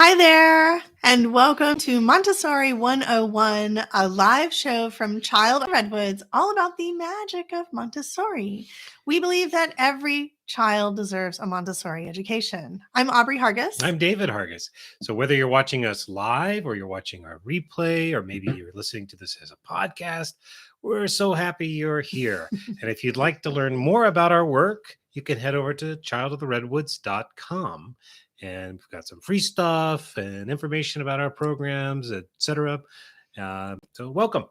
Hi there, and welcome to Montessori 101, a live show from Child of Redwoods, all about the magic of Montessori. We believe that every child deserves a Montessori education. I'm Aubrey Hargis. I'm David Hargis. So whether you're watching us live or you're watching our replay, or maybe you're listening to this as a podcast, we're so happy you're here. And if you'd like to learn more about our work, you can head over to childoftheredwoods.com. And we've got some free stuff and information about our programs, etc. So welcome.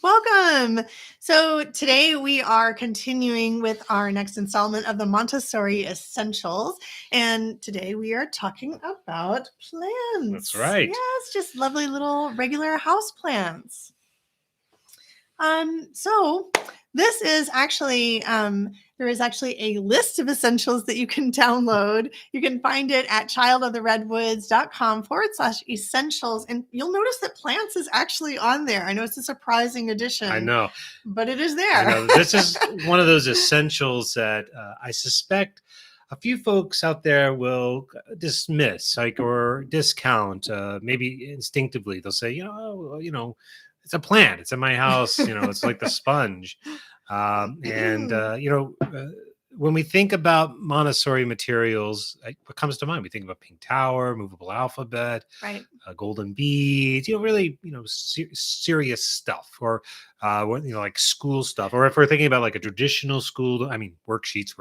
Welcome. So today we are continuing with our next installment of the Montessori Essentials. And today we are talking about plants. That's right. Yes, just lovely little regular house plants. So this is actually, there is actually a list of essentials that you can download. You can find it at childoftheredwoods.com/essentials. And you'll notice that plants is actually on there. I know it's a surprising addition. I know. But it is there. I know. This is one of those essentials that I suspect a few folks out there will dismiss, or discount, maybe instinctively. They'll say, it's a plant. It's in my house. It's like the sponge. When we think about Montessori materials, what comes to mind? We think about pink tower, movable alphabet, right? Golden beads. Really, serious stuff, or like school stuff. Or if we're thinking about like a traditional school, worksheets.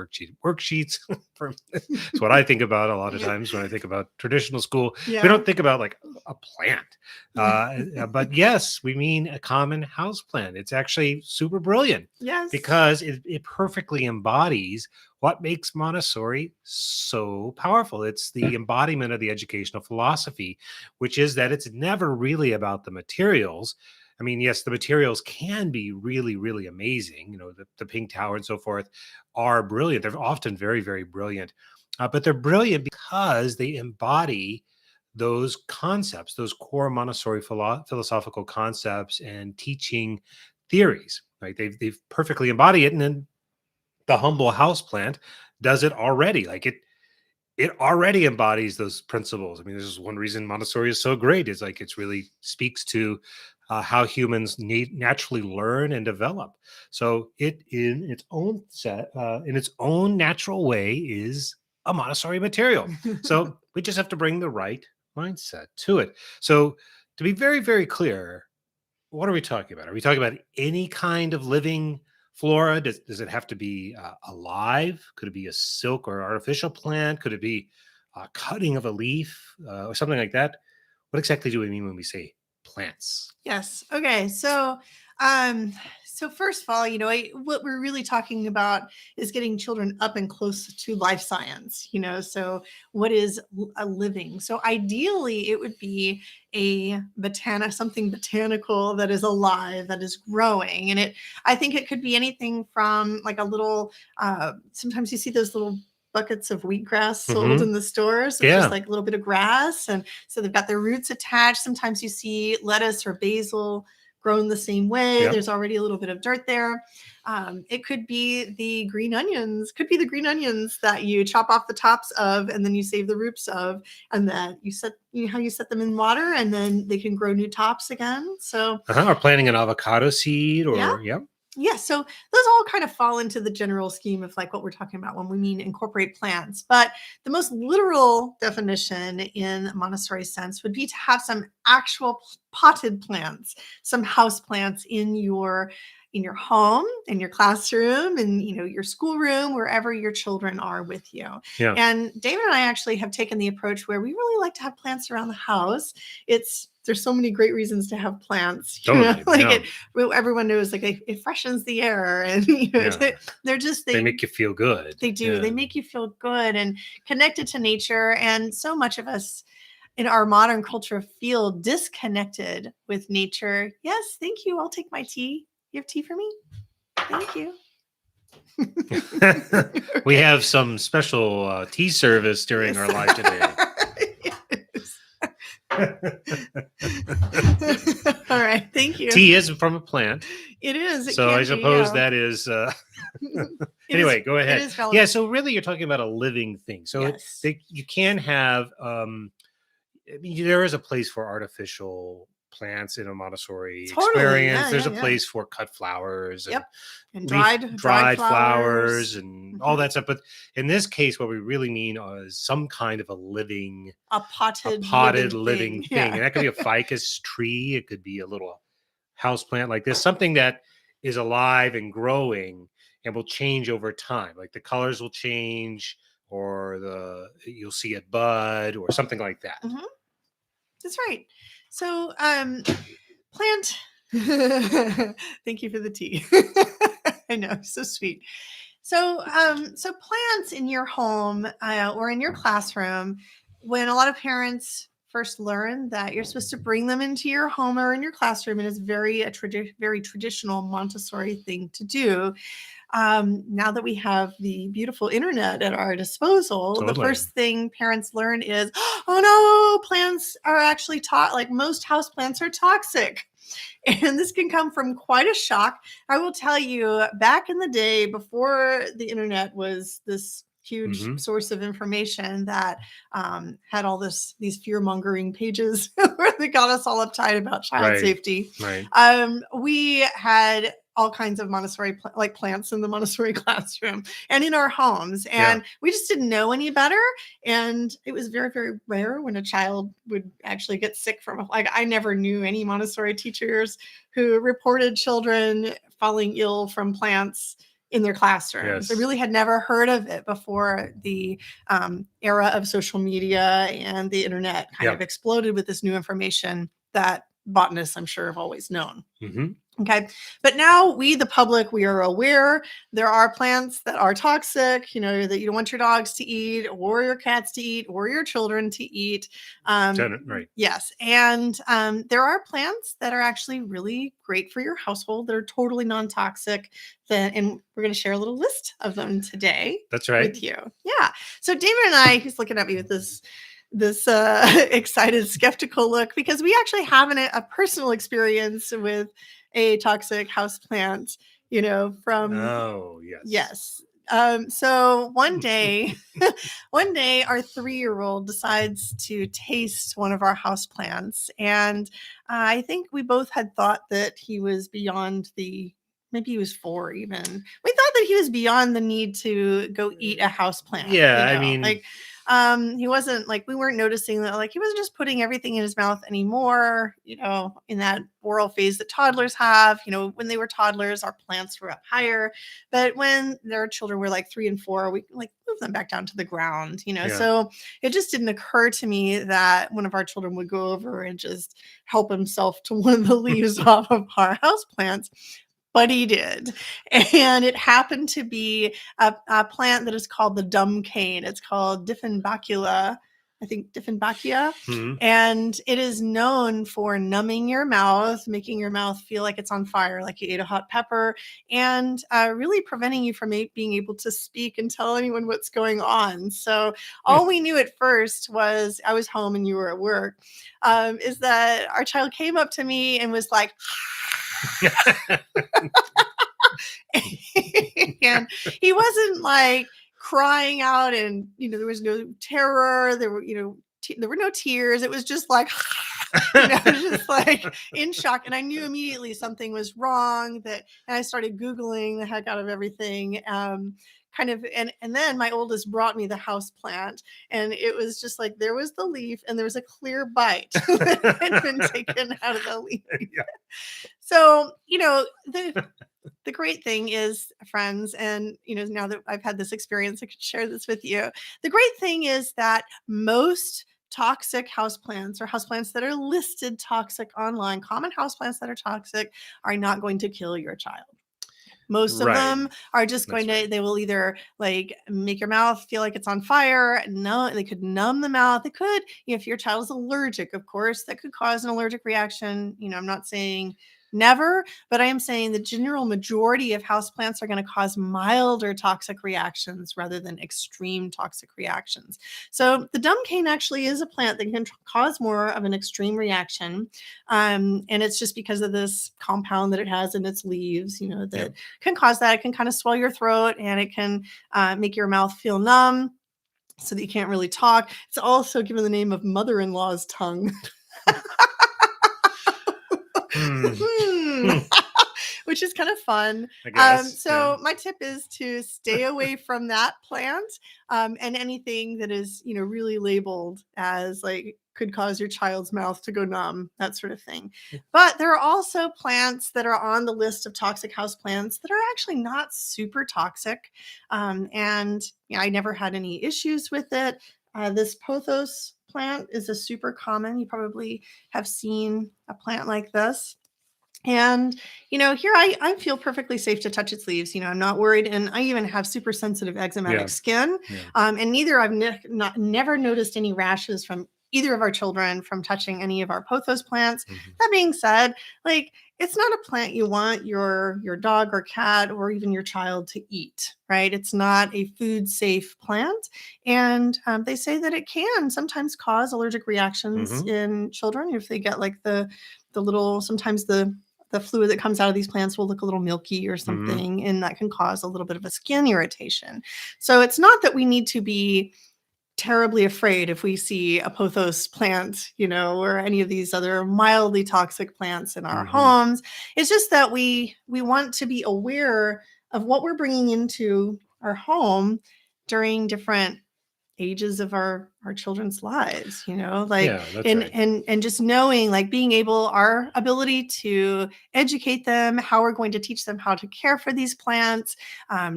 That's what I think about a lot of times when I think about traditional school. Yeah. We don't think about like a plant, but yes, we mean a common house plant. It's actually super brilliant. Yes, because it perfectly embodies what makes Montessori so powerful. It's the embodiment of the educational philosophy, which is that it's never really about the materials. Yes, the materials can be really, really amazing. The pink tower and so forth are brilliant. They're often very, very brilliant, but they're brilliant because they embody those concepts, those core Montessori philosophical concepts and teaching theories. Right? They've perfectly embodied it, and then the humble houseplant does it already. Like it already embodies those principles. This is one reason Montessori is so great. Is like it's really speaks to how humans naturally learn and develop. So it, in its own natural way, is a Montessori material. So we just have to bring the right mindset to it. So to be very, very clear, what are we talking about? Are we talking about any kind of living flora? Does it have to be alive? Could it be a silk or artificial plant? Could it be a cutting of a leaf or something like that? What exactly do we mean when we say plants? Yes. Okay. So first of all, what we're really talking about is getting children up and close to life science, so what is a living? So ideally it would be something botanical that is alive, that is growing. And I think it could be anything from like a little, sometimes you see those little buckets of wheatgrass sold in the stores. It's just like a little bit of grass. And so they've got their roots attached. Sometimes you see lettuce or basil grown the same way. Yep. There's already a little bit of dirt there. It could be the green onions, that you chop off the tops of, and then you save the roots of, and that you set them in water, and then they can grow new tops again. So or planting an avocado seed, or Yeah, so those all kind of fall into the general scheme of like what we're talking about when we mean incorporate plants. But the most literal definition in Montessori sense would be to have some actual potted plants, some house plants in your home, in your classroom, and your schoolroom, wherever your children are with you. Yeah. And David and I actually have taken the approach where we really like to have plants around the house. There's so many great reasons to have plants. Everyone knows, like it freshens the air, and they make you feel good. They do. Yeah. They make you feel good and connected to nature. And so much of us in our modern culture feel disconnected with nature. Yes, thank you. I'll take my tea. You have tea for me? Thank you. We have some special tea service during our live today. All right, thank you. Tea is from a plant. It is. So I suppose that is. Anyway, go ahead. It is yeah. So really, you're talking about a living thing. So yes. you can have I mean, there is a place for artificial plants in a Montessori Totally. experience. Yeah, There's yeah, a yeah. place for cut flowers and Yep. And leaf dried dried flowers. flowers and all Mhm. that stuff. But in this case, what we really mean is some kind of A a potted potted living living thing. thing. Yeah. And that could be a ficus tree. It could be a little house plant like this, something that is alive and growing and will change over time. Like the colors will change, or you'll see it bud or something like that. Mhm. That's right. So, plant. Thank you for the tea. I know, so sweet. So, so plants in your home or in your classroom, when a lot of parents first learn that you're supposed to bring them into your home or in your classroom, and it's very traditional Montessori thing to do. Now that we have the beautiful internet at our disposal, the Totally. first thing parents learn is, oh no, plants are actually like most house plants are toxic. And this can come from quite a shock. I will tell you, back in the day, before the internet was this huge Hmm. source of information that had all these fear mongering pages where they got us all uptight about child Right. safety. Right. We had all kinds of Montessori like plants in the Montessori classroom and in our homes, Yeah. and we just didn't know any better. And it was very, very rare when a child would actually get sick from it. Like I never knew any Montessori teachers who reported children falling ill from plants in their classrooms. I Yes. really had never heard of it before the era of social media and the internet kind Yeah. of exploded with this new information that botanists, I'm sure, have always known. Hmm. Okay. But now we, the public, we are aware there are plants that are toxic, that you don't want your dogs to eat or your cats to eat or your children to eat. Right. Yes. And there are plants that are actually really great for your household. They're totally non-toxic. And we're going to share a little list of them today That's right. with you. Yeah. So David and I, he's looking at me with this excited, skeptical look because we actually have a personal experience with a toxic houseplant, from Oh, yes. yes. So one day, our 3-year-old decides to taste one of our houseplants, and I think we both had thought that he was beyond maybe he was 4 even. We thought that he was beyond the need to go eat a houseplant. Yeah, I mean, like he wasn't like we weren't noticing that like he wasn't just putting everything in his mouth anymore, in that oral phase that toddlers have. When they were toddlers, our plants were up higher, but when their children were like 3 and 4, we like move them back down to the ground. Yeah. So it just didn't occur to me that one of our children would go over and just help himself to one of the leaves off of our house plants. But he did. And it happened to be a plant that is called the dumb cane. It's called Diffenbacula, I think Diffenbachia. Mhm. And it is known for numbing your mouth, making your mouth feel like it's on fire, like you ate a hot pepper, and really preventing you from being able to speak and tell anyone what's going on. So all we knew at first was I was home and you were at work, is that our child came up to me and was like, and he wasn't like crying out and there was no terror, there were there were no tears, it was just like just like in shock. And I knew immediately something was wrong, and I started Googling the heck out of everything. Kind of, and then my oldest brought me the house plant, and it was just like there was the leaf and there was a clear bite that had been taken out of the leaf. Yeah. So the great thing is, friends, and now that I've had this experience, I could share this with you. The great thing is that most toxic houseplants or houseplants that are listed toxic online, common houseplants that are toxic, are not going to kill your child. Most of them are just going to, they will either like make your mouth feel like it's on fire. No, they could numb the mouth. They could, if your child is allergic, of course, that could cause an allergic reaction. I'm not saying never, but I am saying the general majority of houseplants are going to cause milder toxic reactions rather than extreme toxic reactions. So the dumb cane actually is a plant that can cause more of an extreme reaction. And it's just because of this compound that it has in its leaves, that can cause that. It can kind of swell your throat, and it can make your mouth feel numb. so that you can't really talk. It's also given the name of mother-in-law's tongue. Hmm. Hmm. Hmm. Which is kind of fun. I guess. So my tip is to stay away from that plant, and anything that is, really labeled as like could cause your child's mouth to go numb, that sort of thing. But there are also plants that are on the list of toxic house plants that are actually not super toxic. And I never had any issues with it. This pothos plant is a super common. You probably have seen a plant like this. And, here I feel perfectly safe to touch its leaves. I'm not worried. And I even have super sensitive eczematic Yeah. skin. Yeah. And neither I've never noticed any rashes from either of our children from touching any of our pothos plants. Mhm. That being said, like, it's not a plant you want your dog or cat or even your child to eat, right? It's not a food safe plant. And they say that it can sometimes cause allergic reactions Mhm. in children if they get like the little, sometimes the fluid that comes out of these plants will look a little milky or something, and that can cause a little bit of a skin irritation. So it's not that we need to be terribly afraid if we see a pothos plant, or any of these other mildly toxic plants in our Mhm. homes. It's just that we want to be aware of what we're bringing into our home during different ages of our children's lives, like, Yeah, that's and right. and just knowing, like, being able, our ability to educate them, how we're going to teach them how to care for these plants,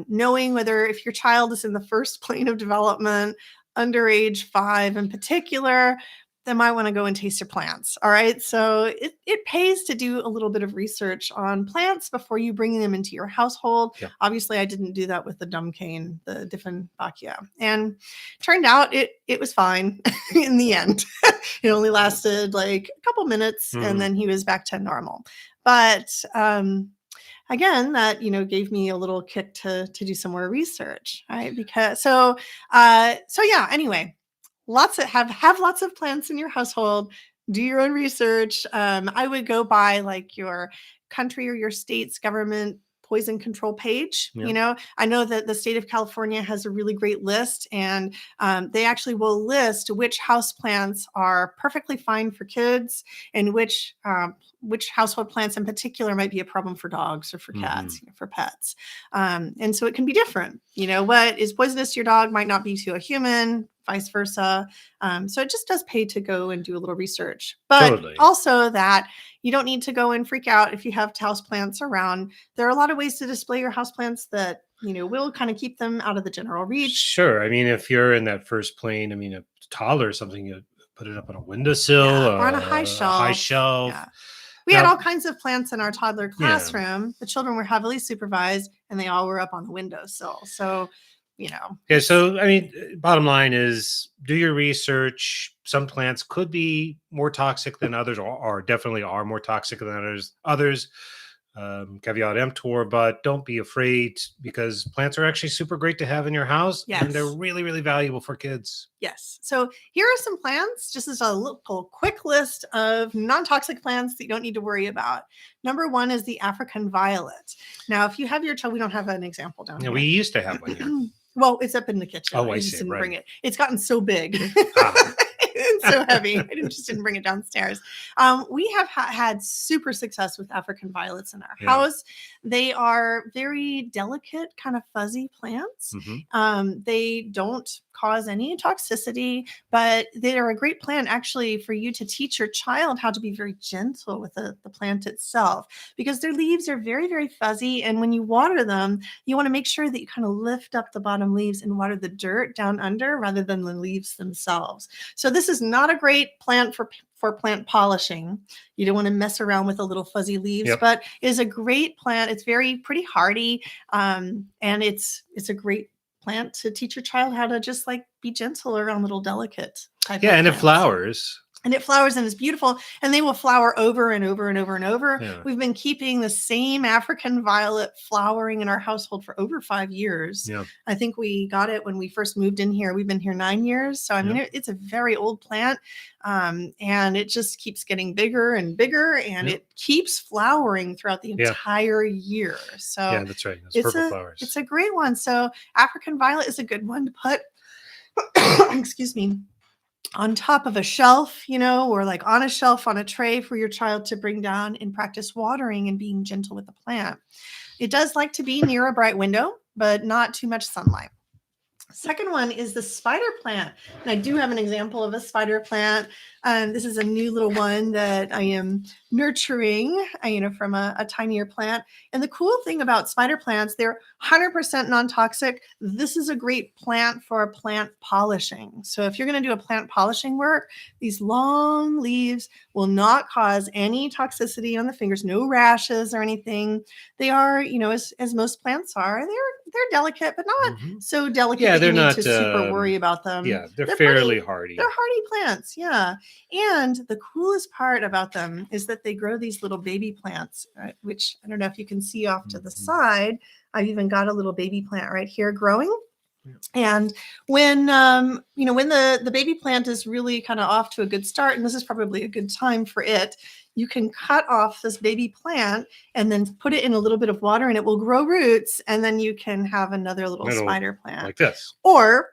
knowing whether, if your child is in the first plane of development, under age 5 in particular, they might want to go and taste your plants. All right. So it pays to do a little bit of research on plants before you bring them into your household. Yeah. Obviously, I didn't do that with the Dumbcane, the Dieffenbachia. And turned out it was fine in the end. It only lasted like a couple minutes, and Mhm. then he was back to normal. But again, that gave me a little kick to do some more research, right? Because so yeah. Anyway, have lots of plants in your household. Do your own research. I would go by like your country or your state's government poison control page. Yeah. I know that the state of California has a really great list, and they actually will list which house plants are perfectly fine for kids, and which household plants in particular might be a problem for dogs or for cats, for pets. And so it can be different. What is poisonous to your dog might not be to a human, vice versa. So it just does pay to go and do a little research. But Totally. also that you don't need to go and freak out if you have houseplants around. There are a lot of ways to display your houseplants that, will kind of keep them out of the general reach. Sure. I mean, if you're in that first plane, I mean, a toddler or something, you put it up on a windowsill, Yeah, or on a high a high shelf. shelf. Yeah. We had Now, all kinds of plants in our toddler yeah. classroom. The children were heavily supervised, and they all were up on the windowsill. So, Yeah. So, I mean, bottom line is do your research. Some plants could be more toxic than others, or definitely are more toxic than others. Caveat emptor, but don't be afraid because plants are actually super great to have in your house, and they're yes. really, really valuable for kids. Yes. So here are some plants, just as a little quick list of non-toxic plants that you don't need to worry about. Number 1 is the African violet. Now, if you have your child, we don't have an example down Yeah, here. we used to have one here. Well, it's up in the kitchen. Oh, I just see. didn't Right. bring it. It's gotten so big. Ah. It's so heavy. I just didn't bring it downstairs. We have had super success with African violets in our house. They are very delicate, kind of fuzzy plants. They don't cause any toxicity, but they are a great plant actually for you to teach your child how to be very gentle with the plant itself, because their leaves are very, very fuzzy. And when you water them, you want to make sure that you kind of lift up the bottom leaves and water the dirt down under rather than the leaves themselves. So this is not a great plant for plant polishing. You don't want to mess around with the little fuzzy leaves, but it is a great plant. It's pretty hardy, and it's a great plant to teach your child how to just like be gentle around little delicate type of and it plants. flowers. And it flowers and is beautiful, and they will flower over and over and over and over. Yeah. We've been keeping the same African violet flowering in our household for over 5 years. Yeah. I think we got it when we first moved in here. We've been here 9 years. So, I mean, it's a very old plant, and it just keeps getting bigger and bigger, and it keeps flowering throughout the entire year. So yeah, that's right. Those purple flowers. It's a great one. So African violet is a good one to put excuse me, on top of a shelf, or like on a shelf on a tray for your child to bring down and practice watering and being gentle with the plant. It does like to be near a bright window, but not too much sunlight. Second one is the spider plant. And I do have an example of a spider plant. This is a new little one that I am nurturing, from a tinier plant. And the cool thing about spider plants, they're 100% non-toxic. This is a great plant for plant polishing. So if you're going to do a plant polishing work, these long leaves will not cause any toxicity on the fingers, no rashes or anything. They are, as most plants are, they're delicate, but not so delicate Yeah, that they're you need not. to super worry about them. Yeah, they're They're fairly pretty, hardy. they're hardy plants, yeah. And the coolest part about them is that they grow these little baby plants, which I don't know if you can see off to the side. I've even got a little baby plant right here growing. And when when the baby plant is really kind of off to a good start, and this is probably a good time for it, you can cut off this baby plant and then put it in a little bit of water and it will grow roots, and then you can have another little spider plant like this. Or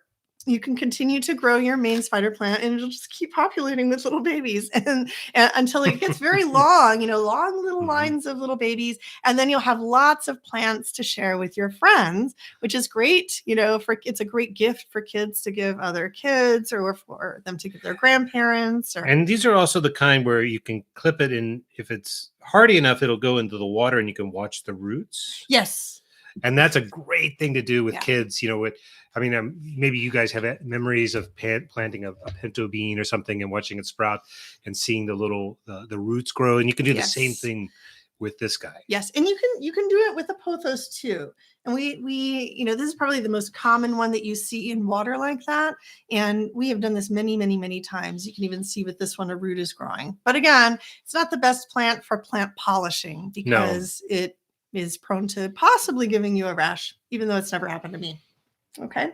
you can continue to grow your main spider plant and it'll just keep populating with little babies and until it gets very long, long little lines of little babies. And then you'll have lots of plants to share with your friends, which is great. It's a great gift for kids to give other kids or for them to give their grandparents. And these are also the kind where you can clip it in. If it's hardy enough, it'll go into the water and you can watch the roots. Yes. And that's a great thing to do with kids, maybe you guys have memories of planting a pinto bean or something and watching it sprout and seeing the roots grow. And you can do the same thing with this guy. Yes. And you can do it with a pothos too. And we this is probably the most common one that you see in water like that. And we have done this many, many, many times. You can even see with this one, a root is growing. But again, it's not the best plant for plant polishing because it is prone to possibly giving you a rash, even though it's never happened to me. Okay.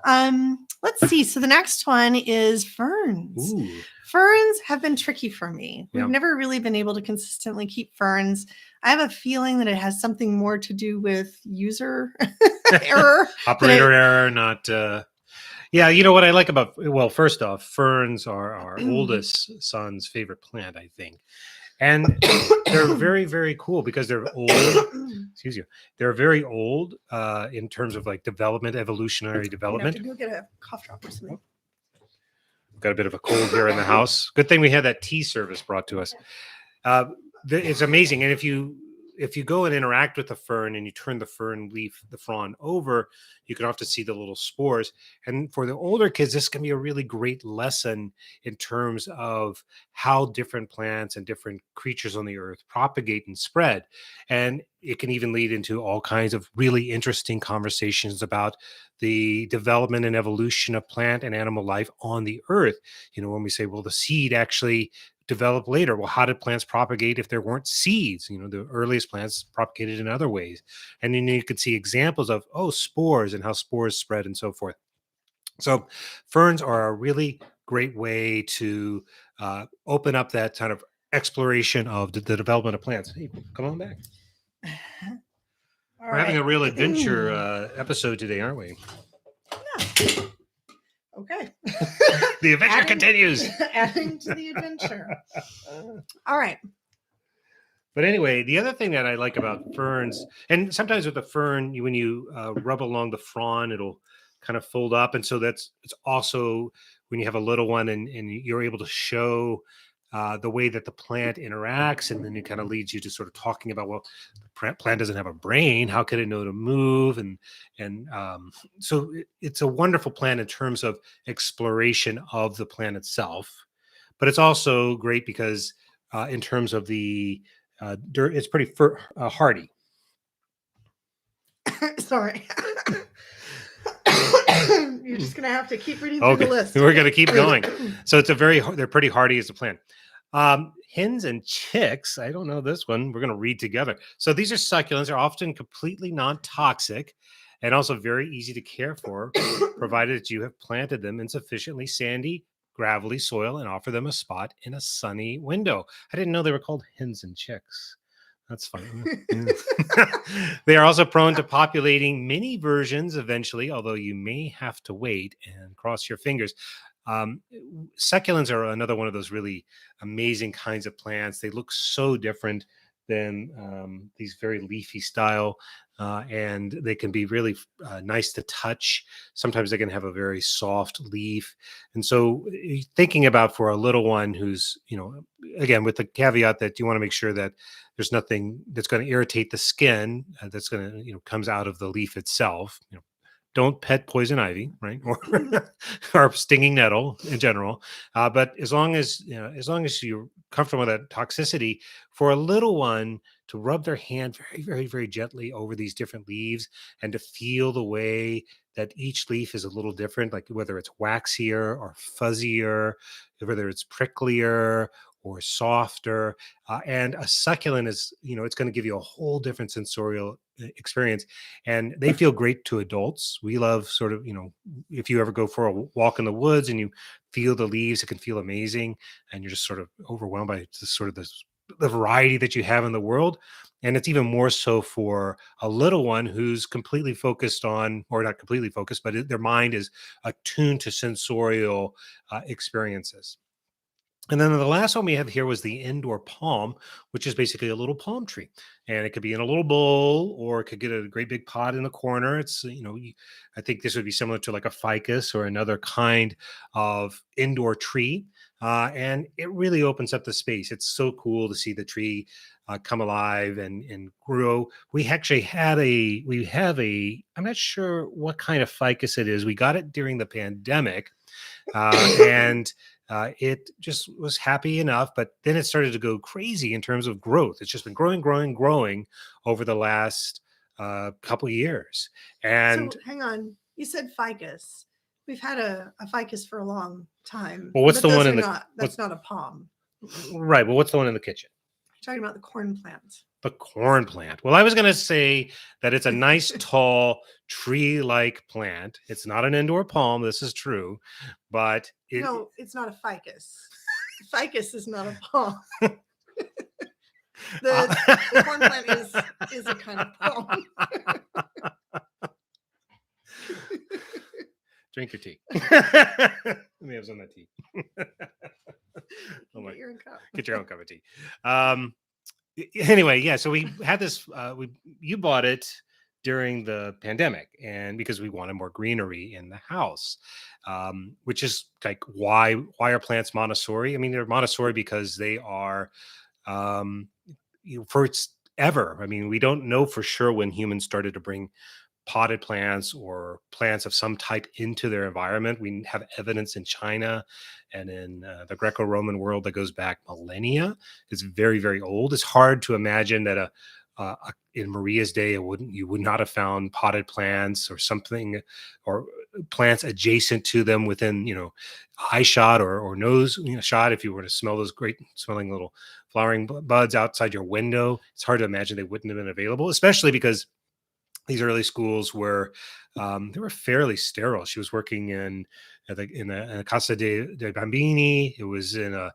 Let's see. So the next one is ferns. Ooh. Ferns have been tricky for me. We've Yeah. never really been able to consistently keep ferns. I have a feeling that it has something more to do with user error. Operator error, not... what I like about... Well, first off, ferns are our oldest son's favorite plant, I think. And they're very, very cool because they're old. Excuse you. They're very old in terms of like evolutionary development. I have to go get a cough drop or something. Got a bit of a cold here in the house. Good thing we had that tea service brought to us. It's amazing. And if you go and interact with the fern and you turn the fern leaf, the frond over, you can often see the little spores. And for the older kids, this can be a really great lesson in terms of how different plants and different creatures on the earth propagate and spread. And it can even lead into all kinds of really interesting conversations about the development and evolution of plant and animal life on the earth. When we say, well, the seed actually develop later. Well, how did plants propagate if there weren't seeds? The earliest plants propagated in other ways. And then you could see examples of, spores and how spores spread and so forth. So ferns are a really great way to open up that kind of exploration of the development of plants. Hey, come on back. We're having a real adventure episode today, aren't we? Yeah. Okay. The adventure continues. Adding to the adventure. All right. But anyway, the other thing that I like about ferns, and sometimes with the fern, when you rub along the frond, it'll kind of fold up. And so it's also when you have a little one and you're able to show the way that the plant interacts, and then it kind of leads you to sort of talking about, well, the plant doesn't have a brain. How could it know to move? And so it's a wonderful plant in terms of exploration of the plant itself. But it's also great because in terms of the dirt, it's pretty hardy. Sorry. You're just going to have to keep reading through the list. We're going to keep going. So they're pretty hardy as a plant. Hens and chicks, I don't know this one. We're going to read together. So these are succulents. They're often completely non-toxic and also very easy to care for, provided that you have planted them in sufficiently sandy, gravelly soil and offer them a spot in a sunny window. I didn't know they were called hens and chicks. That's fine. Yeah. They are also prone to populating mini versions eventually, although you may have to wait and cross your fingers. Succulents are another one of those really amazing kinds of plants. They look so different than these very leafy style, and they can be really nice to touch. Sometimes they can have a very soft leaf. And so, thinking about for a little one who's, again, with the caveat that you want to make sure that there's nothing that's going to irritate the skin that's going to comes out of the leaf itself. Don't pet poison ivy, right? Or or stinging nettle in general. But as long as you're comfortable with that toxicity, for a little one to rub their hand very, very, very gently over these different leaves and to feel the way that each leaf is a little different, like whether it's waxier or fuzzier, whether it's pricklier or softer. And a succulent is, it's going to give you a whole different sensorial experience. And they feel great to adults. We love sort of, if you ever go for a walk in the woods and you feel the leaves, it can feel amazing. And you're just sort of overwhelmed by just sort of the variety that you have in the world. And it's even more so for a little one who's completely focused on, or not completely focused, but their mind is attuned to sensorial experiences. And then the last one we have here was the indoor palm, which is basically a little palm tree. And it could be in a little bowl or it could get a great big pot in the corner. It's, I think this would be similar to like a ficus or another kind of indoor tree. And it really opens up the space. It's so cool to see the tree come alive and grow. We have I'm not sure what kind of ficus it is. We got it during the pandemic. And it just was happy enough, but then it started to go crazy in terms of growth. It's just been growing, growing, growing over the last couple of years. And so hang on, you said ficus. We've had a ficus for a long time, well, what's but the those one are in the not. That's not a palm. right? Well, what's the one in the kitchen? You're talking about the corn plant. The corn plant. Well, I was going to say that it's a nice, tall, tree-like plant. It's not an indoor palm. This is true, but no, it's not a ficus. Ficus is not a palm. the corn plant is a kind of palm. Drink your tea. Let me have some of that tea. Get your own cup. Get your own cup of tea. Anyway, yeah. So we had this. You bought it during the pandemic, and because we wanted more greenery in the house, which is like why are plants Montessori? I mean, they're Montessori because they are first ever. I mean, we don't know for sure when humans started to bring potted plants or plants of some type into their environment. We have evidence in China and in the Greco-Roman world that goes back millennia. It's very, very old. It's hard to imagine that in Maria's day, you would not have found potted plants or something, or plants adjacent to them within, eye shot or nose shot. If you were to smell those great smelling little flowering buds outside your window, it's hard to imagine they wouldn't have been available, especially because these early schools were they were fairly sterile. She was working in a Casa de Bambini. It was in a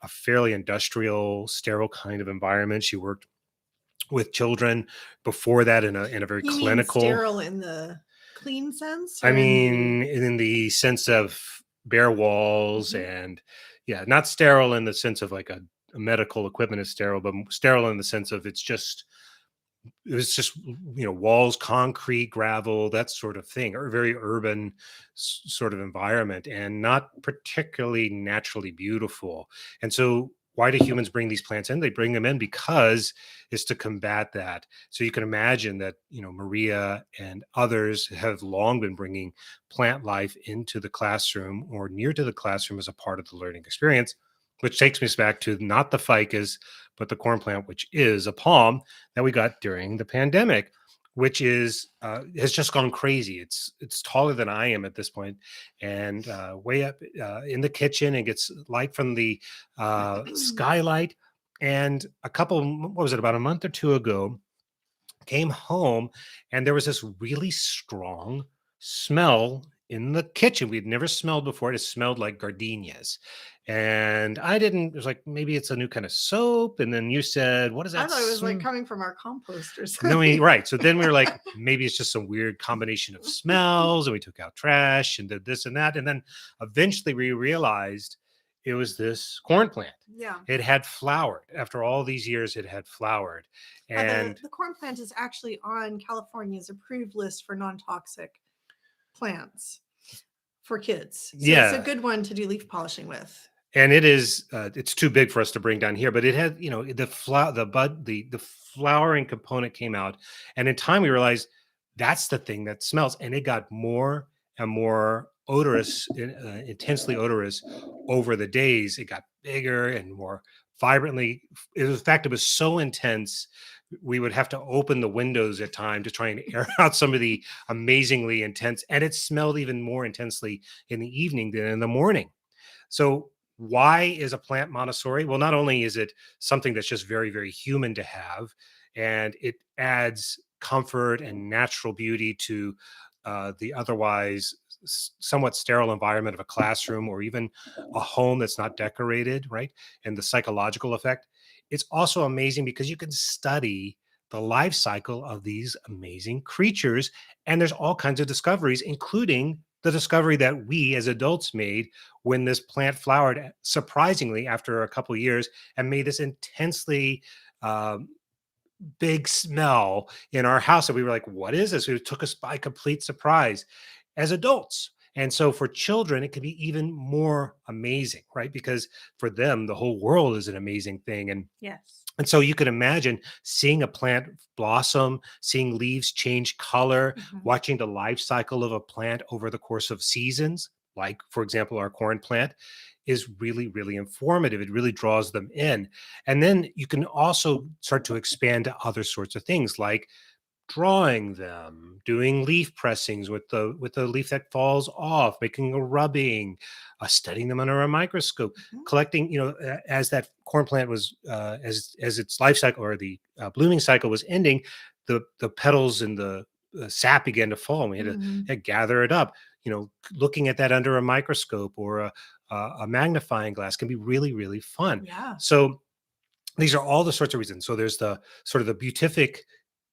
fairly industrial, sterile kind of environment. She worked with children before that in a very you clinical. Mean sterile in the clean sense? I mean, in the sense of bare walls and not sterile in the sense of like a medical equipment is sterile, but sterile in the sense of it was just walls, concrete, gravel, that sort of thing, or very urban sort of environment, and not particularly naturally beautiful. And so why do humans bring these plants in? They bring them in because it's to combat that. So you can imagine that Maria and others have long been bringing plant life into the classroom or near to the classroom as a part of the learning experience, which takes me back to not the ficus, but the corn plant, which is a palm that we got during the pandemic, which is has just gone crazy. It's taller than I am at this point, and way up in the kitchen, and gets light from the skylight. And what was it, about a month or two ago, came home, and there was this really strong smell in the kitchen. We'd never smelled before. It smelled like gardenias. And I didn't, it was like, maybe it's a new kind of soap. And then you said, what is I that? thought it was like coming from our compost or And then we, something. right. So then we were like, maybe it's just some weird combination of smells. And we took out trash and did this and that. And then eventually we realized it was this corn plant. Yeah. It had flowered. After all these years, it had flowered. And The corn plant is actually on California's approved list for non-toxic plants for kids. So it's a yeah, good one to do leaf polishing with. and it is it's too big for us to bring down here, but it had, the flower, the bud, the flowering component came out, and in time we realized that's the thing that smells, and it got more and more odorous, intensely odorous over the days. It got bigger and more vibrantly. In fact, it was so intense we would have to open the windows at time to try and air out some of the amazingly intense, and it smelled even more intensely in the evening than in the morning. So, why is a plant Montessori? Well, not only is it something that's just very, very human to have, and it adds comfort and natural beauty to the otherwise somewhat sterile environment of a classroom or even a home that's not decorated, right? And the psychological effect. It's also amazing because you can study the life cycle of these amazing creatures. And there's all kinds of discoveries, including the discovery that we as adults made when this plant flowered surprisingly after a couple of years and made this intensely um, big smell in our house. And we were like, what is this? It took us by complete surprise as adults. And so for children, it can be even more amazing, right? Because for them, the whole world is an amazing thing. Yes. And so you can imagine seeing a plant blossom, seeing leaves change color, Mhm. watching the life cycle of a plant over the course of seasons, like, for example, our corn plant, is really, really informative. It really draws them in. And then you can also start to expand to other sorts of things like drawing them, doing leaf pressings with the leaf that falls off, making a rubbing, studying them under a microscope, Mhm. collecting. As that corn plant was as its life cycle or the blooming cycle was ending, the petals and the sap began to fall. And we Mhm. had to gather it up. Looking at that under a microscope or a magnifying glass can be really, really fun. Yeah. So these are all the sorts of reasons. So there's the sort of the beatific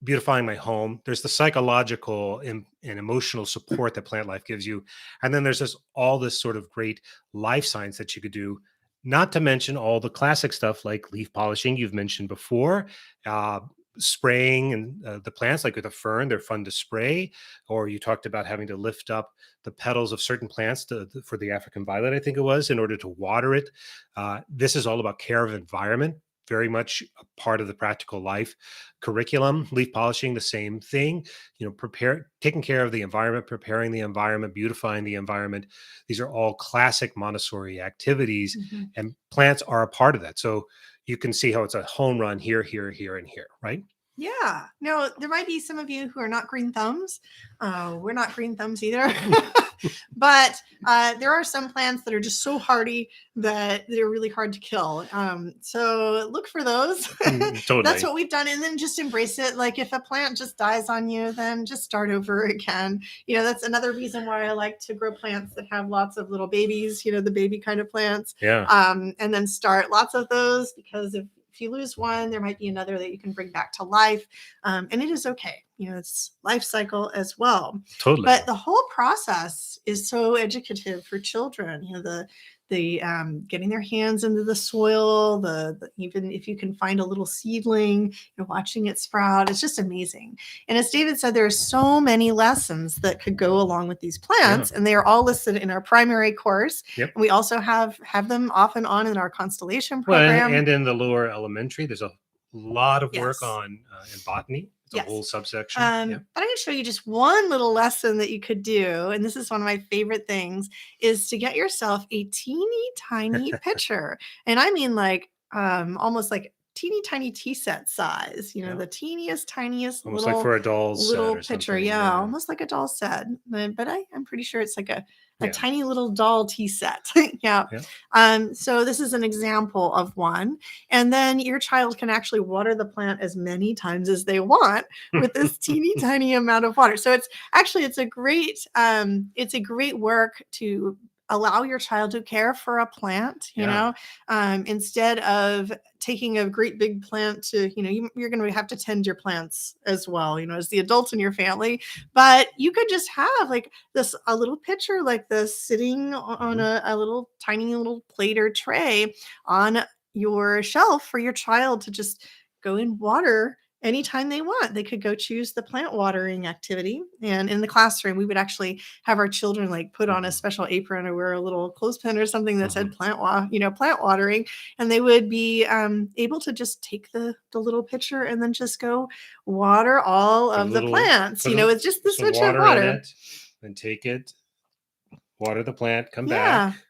beautifying my home. There's the psychological and emotional support that plant life gives you. And then there's all this sort of great life science that you could do, not to mention all the classic stuff like leaf polishing you've mentioned before, uh, spraying and the plants like with a fern, they're fun to spray. Or you talked about having to lift up the petals of certain plants for the African violet, I think it was, in order to water it. This is all about care of environment, very much a part of the practical life curriculum. Leaf polishing, the same thing. Taking care of the environment, preparing the environment, beautifying the environment. These are all classic Montessori activities, Mhm. and plants are a part of that. So you can see how it's a home run here, here, here, and here, right? Yeah. No, there might be some of you who are not green thumbs. We're not green thumbs either. But there are some plants that are just so hardy that they're really hard to kill. So look for those. That's Totally. what we've done. And then just embrace it. Like if a plant just dies on you, then just start over again. That's another reason why I like to grow plants that have lots of little babies, the baby kind of plants. Yeah, And then start lots of those because if you lose one, there might be another that you can bring back to life. And it is okay. It's life cycle as well. totally. But the whole process is so educative for children. The getting their hands into the soil, even if you can find a little seedling, watching it sprout, it's just amazing. And as David said, there are so many lessons that could go along with these Yeah. plants, and they are all listed in our primary course. Yep. And we also have them off and on in our constellation Well, program. and in the lower elementary, there's a lot of work Yes. on in botany. It's a Yes. whole subsection. But Yeah. I'm going to show you just one little lesson that you could do. And this is one of my favorite things is to get yourself a teeny tiny pitcher. And I mean like almost like teeny tiny tea set size, Yeah. the teeniest, tiniest Almost like for a doll's set little or pitcher. something. Yeah, Yeah. almost like a doll set. But I'm pretty sure it's like a Yeah. tiny little doll tea set. Yeah. Yeah. So this is an example of one. And then your child can actually water the plant as many times as they want with this teeny tiny amount of water. So it's a great work to allow your child to care for a plant, Yeah. instead of taking a great big plant to, you're going to have to tend your plants as well, as the adults in your family. But you could just have like a little pitcher like this sitting on a little tiny little plate or tray on your shelf for your child to just go and water anytime they want. They could go choose the plant watering activity. And in the classroom, we would actually have our children like put on a special apron or wear a little clothespin or something that said plant watering. And they would be able to just take the little pitcher and then just go water all of the plants. It's just the switch of water. In it, then take it, water the plant, come Yeah. back.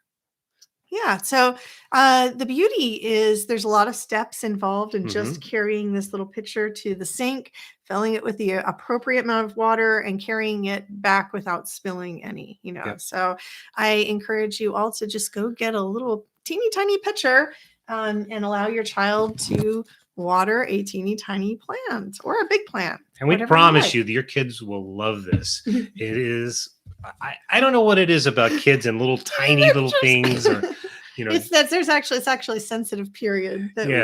Yeah. So the beauty is there's a lot of steps involved in just carrying this little pitcher to the sink, filling it with the appropriate amount of water, and carrying it back without spilling any. Yep. So I encourage you all to just go get a little teeny tiny pitcher and allow your child to water a teeny tiny plant or a big plant. And we promise you that your kids will love this. It is. I don't know what it is about kids and little tiny little things, or it's actually sensitive period that we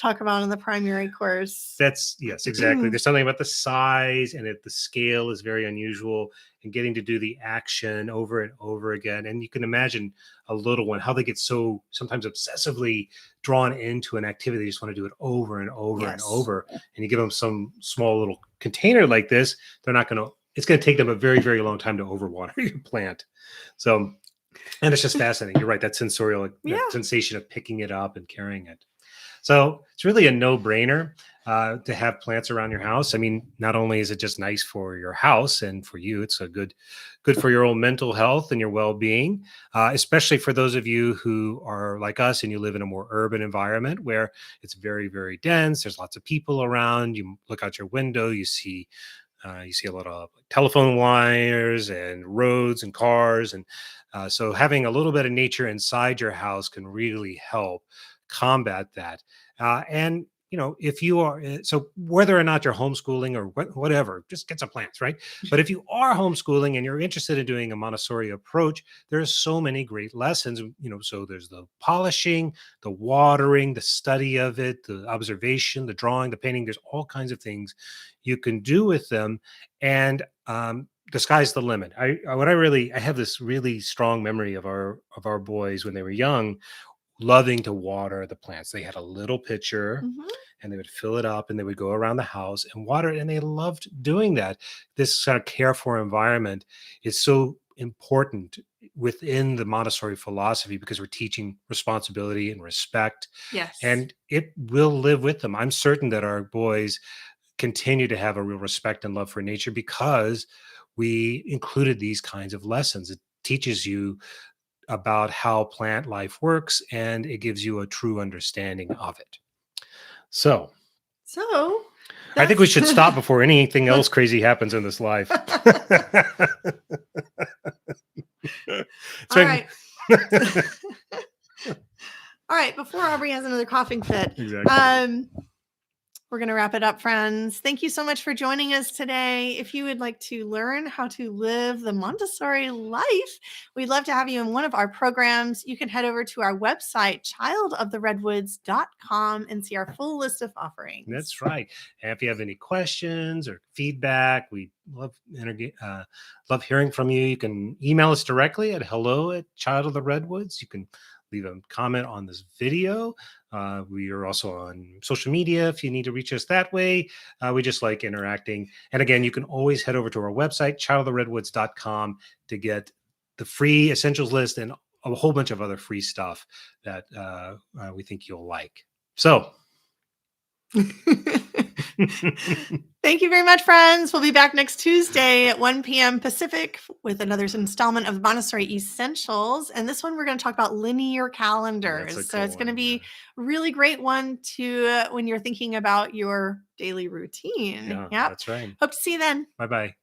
talk about in the primary course. Yes, exactly. There's something about the size and the scale is very unusual, and getting to do the action over and over again. And you can imagine a little one, how they get so sometimes obsessively drawn into an activity. They just want to do it over and over and over. And you give them some small little container like this, it's going to take them a very, very long time to overwater your plant. So, and it's just fascinating. You're right. That sensorial that sensation of picking it up and carrying it. So it's really a no-brainer to have plants around your house. I mean, not only is it just nice for your house and for you, it's a good for your own mental health and your well-being, especially for those of you who are like us and you live in a more urban environment where it's very, very dense. There's lots of people around. You look out your window, you see a lot of telephone wires and roads and cars. And so having a little bit of nature inside your house can really help combat that. And if you are, so whether or not you're homeschooling or whatever, just get some plants, right? But if you are homeschooling and you're interested in doing a Montessori approach, there's so many great lessons, so there's the polishing, the watering, the study of it, the observation, the drawing, the painting. There's all kinds of things you can do with them. And the sky's the limit. I have this really strong memory of our boys when they were young, loving to water the plants. They had a little pitcher and they would fill it up and they would go around the house and water it. And they loved doing that. This kind of care for environment is so important within the Montessori philosophy because we're teaching responsibility and respect. Yes. And it will live with them. I'm certain that our boys continue to have a real respect and love for nature because we included these kinds of lessons. It teaches you about how plant life works, and it gives you a true understanding of it. So I think we should stop before anything else crazy happens in this life. All right. All right. Before Aubrey has another coughing fit. Exactly. We're going to wrap it up, friends. Thank you so much for joining us today. If you would like to learn how to live the Montessori life, we'd love to have you in one of our programs. You can head over to our website, childoftheredwoods.com, and see our full list of offerings. That's right. And if you have any questions or feedback, we love hearing from you. You can email us directly at hello@childoftheredwoods. You can leave a comment on this video. We are also on social media if you need to reach us that way. We just like interacting. And again, you can always head over to our website, childoftheredwoods.com, to get the free essentials list and a whole bunch of other free stuff that we think you'll like. So thank you very much, friends. We'll be back next Tuesday at 1 p.m. Pacific with another installment of Montessori Essentials. And this one, we're going to talk about linear calendars. So it's going to be a really great one to when you're thinking about your daily routine. Yeah, that's right. Hope to see you then. Bye-bye.